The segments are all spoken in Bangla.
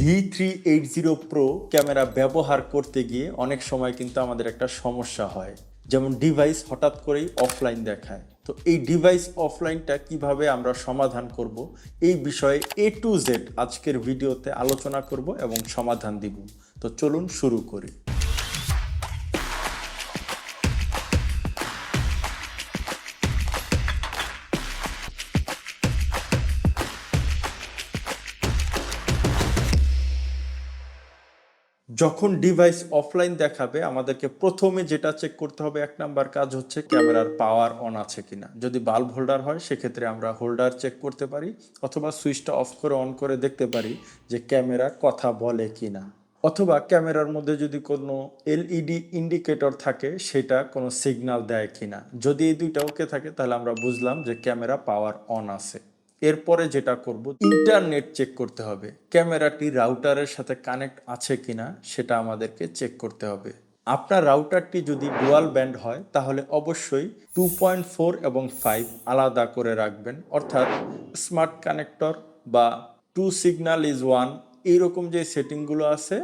V380 Pro ক্যামেরা ব্যবহার করতে গিয়ে অনেক সময় কিন্তু আমাদের একটা সমস্যা হয়, যেমন ডিভাইস হঠাৎ করেই অফলাইন দেখায়। তো এই ডিভাইস অফলাইনটা কিভাবে আমরা সমাধান করব, এই বিষয়ে A to Z আজকের ভিডিওতে আলোচনা করব এবং সমাধান দিব। তো চলুন শুরু করি। যখন ডিভাইস অফলাইন দেখাবে আমাদেরকে প্রথমে যেটা চেক করতে হবে, এক নাম্বার কাজ হচ্ছে ক্যামেরার পাওয়ার অন আছে কিনা। যদি বাল্ব হোল্ডার হয় সেক্ষেত্রে আমরা হোল্ডার চেক করতে পারি, অথবা সুইচটা অফ করে অন করে দেখতে পারি যে ক্যামেরা কথা বলে কিনা। অথবা ক্যামেরার মধ্যে যদি কোনো এলইডি ইন্ডিকেটর থাকে সেটা কোনো সিগন্যাল দেয় কিনা। যদি এই দুইটা ওকে থাকে তাহলে আমরা বুঝলাম যে ক্যামেরা পাওয়ার অন আছে। এরপরে যেটা করব, ইন্টারনেট চেক করতে হবে। ক্যামেরাটি রাউটারের সাথে কানেক্ট আছে কিনা সেটা আমাদেরকে চেক করতে হবে। আপনার রাউটারটি যদি ডুয়াল ব্যান্ড হয় তাহলে অবশ্যই 2.4 এবং 5 আলাদা করে রাখবেন, অর্থাৎ স্মার্ট কানেক্টর বা টু সিগন্যাল ইজ ওয়ান, এইরকম যে সেটিংগুলো আছে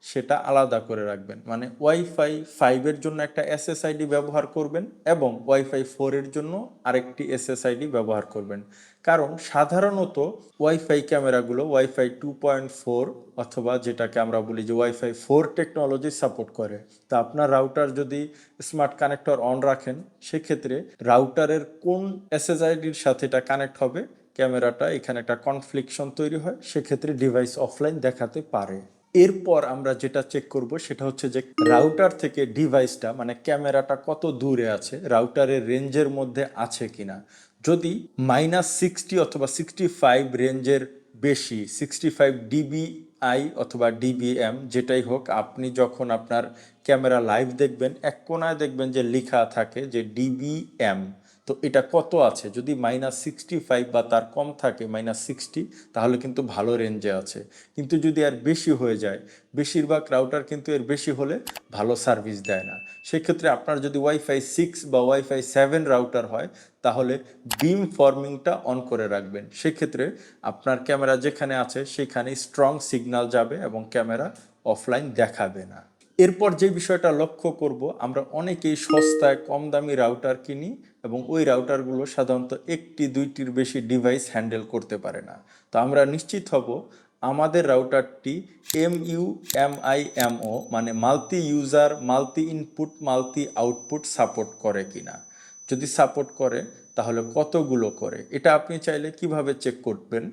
সেটা আলাদা করে রাখবেন। মানে ওয়াইফাই 5-এর জন্য একটা এসএসআইডি ব্যবহার করবেন এবং ওয়াইফাই 4-এর জন্য আরেকটি এসএসআইডি ব্যবহার করবেন। কারণ সাধারণত ওয়াইফাই ক্যামেরাগুলো ওয়াইফাই 2.4 অথবা যেটাকে আমরা বলি যে ওয়াইফাই 4 টেকনোলজি সাপোর্ট করে। তা আপনার রাউটার যদি স্মার্ট কানেক্টর অন রাখেন, সেক্ষেত্রে রাউটারের কোন এসএসআইডির সাথে এটা কানেক্ট হবে, ক্যামেরাটা এখানে একটা কনফ্লিকশন তৈরি হয়, সেক্ষেত্রে ডিভাইস অফলাইন দেখাতে পারে। এরপর আমরা যেটা চেক করব সেটা হচ্ছে যে রাউটার থেকে ডিভাইসটা মানে ক্যামেরাটা কত দূরে আছে, রাউটারের রেঞ্জের মধ্যে আছে কিনা। যদি -60 অথবা 65 রেঞ্জের বেশি, 65 ডিবিআই অথবা ডিবিএম যেটাই হোক, আপনি যখন আপনার ক্যামেরা লাইভ দেখবেন এক কোণায় দেখবেন যে লেখা থাকে যে ডিবিএম। তো এটা কত আছে, যদি -65 বা তার কম থাকে -60, তাহলে কিন্তু ভালো রেঞ্জে আছে। কিন্তু যদি আর বেশি হয়ে যায়, বেশিরভাগ রাউটার কিন্তু এর বেশি হলে ভালো সার্ভিস দেয় না। সেক্ষেত্রে আপনার যদি ওয়াইফাই 6 বা ওয়াইফাই 7 রাউটার হয় তাহলে বিম ফর্মিংটা অন করে রাখবেন। সেক্ষেত্রে আপনার ক্যামেরা যেখানে আছে সেখানে স্ট্রং সিগন্যাল যাবে এবং ক্যামেরা অফলাইন দেখাবে না। এরপর যে বিষয়টা লক্ষ্য করব, আমরা অনেকেই সস্তায় কম দামি রাউটার কিনি এবং ওই রাউটারগুলো সাধারণত একটি দুইটির বেশি ডিভাইস হ্যান্ডেল করতে পারে না। তো আমরা নিশ্চিত হব আমাদের রাউটারটি MUMIMO মানে multi user multi input multi output support করে কিনা। যদি সাপোর্ট করে তাহলে কতগুলো করে, এটা আপনি চাইলে কিভাবে চেক করবেন।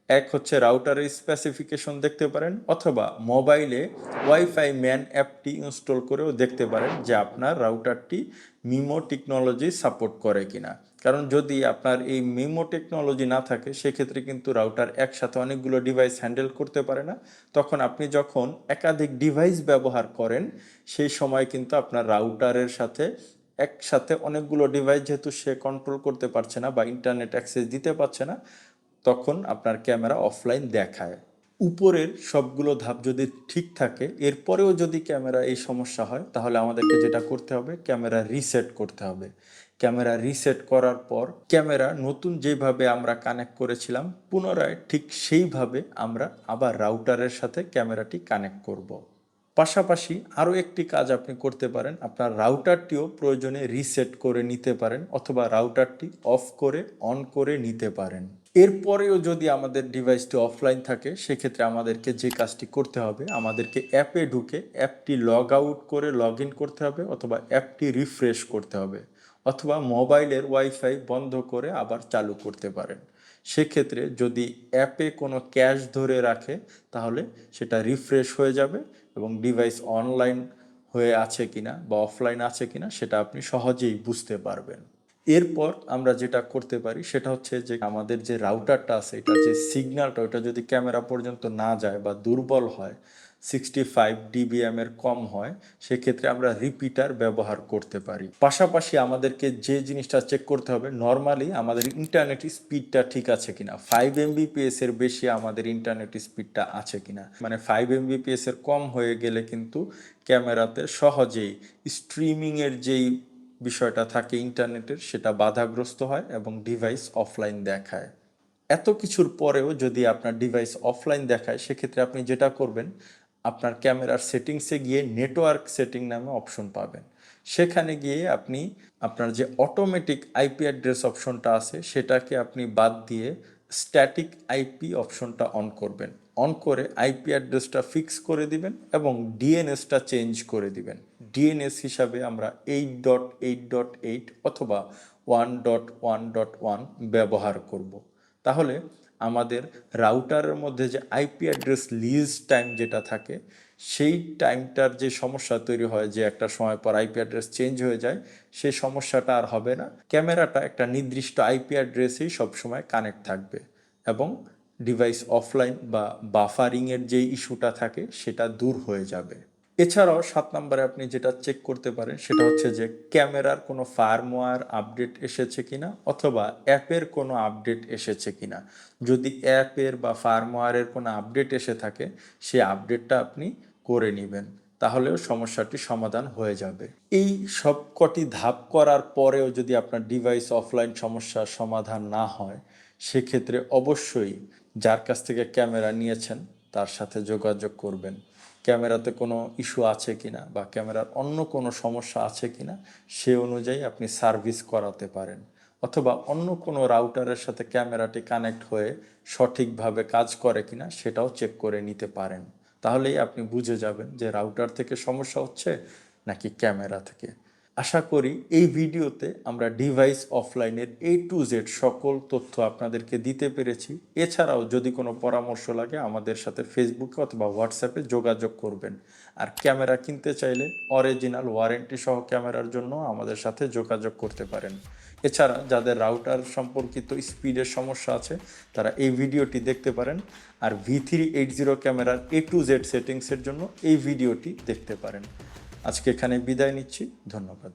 এক হচ্ছে রাউটারের স্পেসিফিকেশন দেখতে পারেন, অথবা মোবাইলে ওয়াইফাই ম্যান অ্যাপটি ইনস্টল করেও দেখতে পারেন যে আপনার রাউটারটি মিমো টেকনোলজি সাপোর্ট করে কিনা। কারণ যদি আপনার এই মিমো টেকনোলজি না থাকে সেক্ষেত্রে কিন্তু রাউটার একসাথে অনেকগুলো ডিভাইস হ্যান্ডেল করতে পারে না। তখন আপনি যখন একাধিক ডিভাইস ব্যবহার করেন সেই সময় কিন্তু আপনার রাউটারের সাথে একসাথে অনেকগুলো ডিভাইস যেহেতু সে কন্ট্রোল করতে পারছে না বা ইন্টারনেট অ্যাক্সেস দিতে পারছে না, তখন আপনার ক্যামেরা অফলাইন দেখায়। উপরের সবগুলো ধাপ যদি ঠিক থাকে, এরপরেও যদি ক্যামেরা এই সমস্যা হয় তাহলে আমাদেরকে যেটা করতে হবে, ক্যামেরা রিসেট করতে হবে। ক্যামেরা রিসেট করার পর ক্যামেরা নতুন যেভাবে আমরা কানেক্ট করেছিলাম পুনরায় ঠিক সেইভাবে আমরা আবার রাউটারের সাথে ক্যামেরাটি কানেক্ট করব। পাশাপাশি আরও একটি কাজ আপনি করতে পারেন, আপনার রাউটারটিও প্রয়োজনে রিসেট করে নিতে পারেন অথবা রাউটারটি অফ করে অন করে নিতে পারেন। এরপরেও যদি আমাদের ডিভাইসটি অফলাইন থাকে সেক্ষেত্রে আমাদেরকে যে কাজটি করতে হবে, আমাদেরকে অ্যাপে ঢুকে অ্যাপটি লগ আউট করে লগ ইন করতে হবে অথবা অ্যাপটি রিফ্রেশ করতে হবে, অথবা মোবাইলের ওয়াইফাই বন্ধ করে আবার চালু করতে পারেন। সেক্ষেত্রে যদি অ্যাপে কোনো ক্যাশ ধরে রাখে তাহলে সেটা রিফ্রেশ হয়ে যাবে এবং ডিভাইস অনলাইন হয়ে আছে কিনা বা অফলাইন আছে কিনা সেটা আপনি সহজেই বুঝতে পারবেন। এরপর আমরা যেটা করতে পারি সেটা হচ্ছে যে আমাদের যে রাউটারটা আছে এটার যে সিগন্যালটা ওটা যদি ক্যামেরা পর্যন্ত না যায় বা দুর্বল হয়, 65 ডিবিএম এর কম হয়, সেক্ষেত্রে আমরা রিপিটার ব্যবহার করতে পারি। পাশাপাশি আমাদেরকে যে জিনিসটা চেক করতে হবে, নর্মালি আমাদের ইন্টারনেট স্পিডটা ঠিক আছে কিনা, 5 Mbps এর বেশি আমাদের ইন্টারনেট স্পিডটা আছে কিনা। মানে 5 Mbps এর কম হয়ে গেলে কিন্তু ক্যামেরাতে সহজেই স্ট্রিমিংয়ের যেই বিষয়টা থাকে ইন্টারনেটের সেটা বাধাগ্রস্ত হয় এবং ডিভাইস অফলাইন দেখায়। এত কিছুর পরেও যদি আপনার ডিভাইস অফলাইন দেখায়, সেক্ষেত্রে আপনি যেটা করবেন, আপনার ক্যামেরার সেটিংসে গিয়ে নেটওয়ার্ক সেটিং নামে অপশন পাবেন। সেখানে গিয়ে আপনি আপনার যে অটোমেটিক আইপি অ্যাড্রেস অপশনটা আছে সেটাকে আপনি বাদ দিয়ে স্ট্যাটিক আইপি অপশনটা অন করবেন। অন করে আইপি অ্যাড্রেসটা ফিক্স করে দিবেন এবং ডিএনএসটা চেঞ্জ করে দিবেন। ডিএনএস হিসাবে আমরা 8.8.8 অথবা 1.1.1 ব্যবহার করব। তাহলে আমাদের রাউটারের মধ্যে যে আইপি অ্যাড্রেস লিজ টাইম যেটা থাকে, সেই টাইমটার যে সমস্যা তৈরি হয়, যে একটা সময় পর আইপি অ্যাড্রেস চেঞ্জ হয়ে যায়, সেই সমস্যাটা আর হবে না। ক্যামেরাটা একটা নির্দিষ্ট আইপি অ্যাড্রেসেই সবসময় কানেক্ট থাকবে এবং ডিভাইস অফলাইন বা বাফারিংয়ের যে ইস্যুটা থাকে সেটা দূর হয়ে যাবে। এছাড়াও 7 নম্বরে আপনি যেটা চেক করতে পারেন সেটা হচ্ছে যে ক্যামেরার কোনো ফার্মওয়্যার আপডেট এসেছে কিনা অথবা অ্যাপের কোনো আপডেট এসেছে কিনা। যদি অ্যাপের বা ফার্মওয়্যারের কোনো আপডেট এসে থাকে, সেই আপডেটটা আপনি করে নেবেন, তাহলেও সমস্যাটি সমাধান হয়ে যাবে। এই সবকটি ধাপ করার পরেও যদি আপনার ডিভাইস অফলাইন সমস্যার সমাধান না হয়, সেক্ষেত্রে অবশ্যই যার কাছ থেকে ক্যামেরা নিয়েছেন তার সাথে যোগাযোগ করবেন। ক্যামেরাতে কোনো ইস্যু আছে কিনা বা ক্যামেরার অন্য কোনো সমস্যা আছে কিনা সে অনুযায়ী আপনি সার্ভিস করাতে পারেন, অথবা অন্য কোনো রাউটারের সাথে ক্যামেরাটি কানেক্ট হয়ে সঠিকভাবে কাজ করে কিনা সেটাও চেক করে নিতে পারেন। তাহলেই আপনি বুঝে যাবেন যে রাউটার থেকে সমস্যা হচ্ছে নাকি ক্যামেরা থেকে। আশা করি এই ভিডিওতে আমরা ডিভাইস অফলাইনের A to Z সকল তথ্য আপনাদেরকে দিতে পেরেছি। এছাড়াও যদি কোনো পরামর্শ লাগে আমাদের সাথে ফেসবুকে অথবা হোয়াটসঅ্যাপে যোগাযোগ করবেন। আর ক্যামেরা কিনতে চাইলে অরিজিনাল ওয়ারেন্টি সহ ক্যামেরার জন্য আমাদের সাথে যোগাযোগ করতে পারেন। এছাড়া যাদের রাউটার সম্পর্কিত স্পিডের সমস্যা আছে তারা এই ভিডিওটি দেখতে পারেন। আর V380 ক্যামেরার A to Z সেটিংসের জন্য এই ভিডিওটি দেখতে পারেন। আজকে এখানে বিদায় নিচ্ছি। ধন্যবাদ।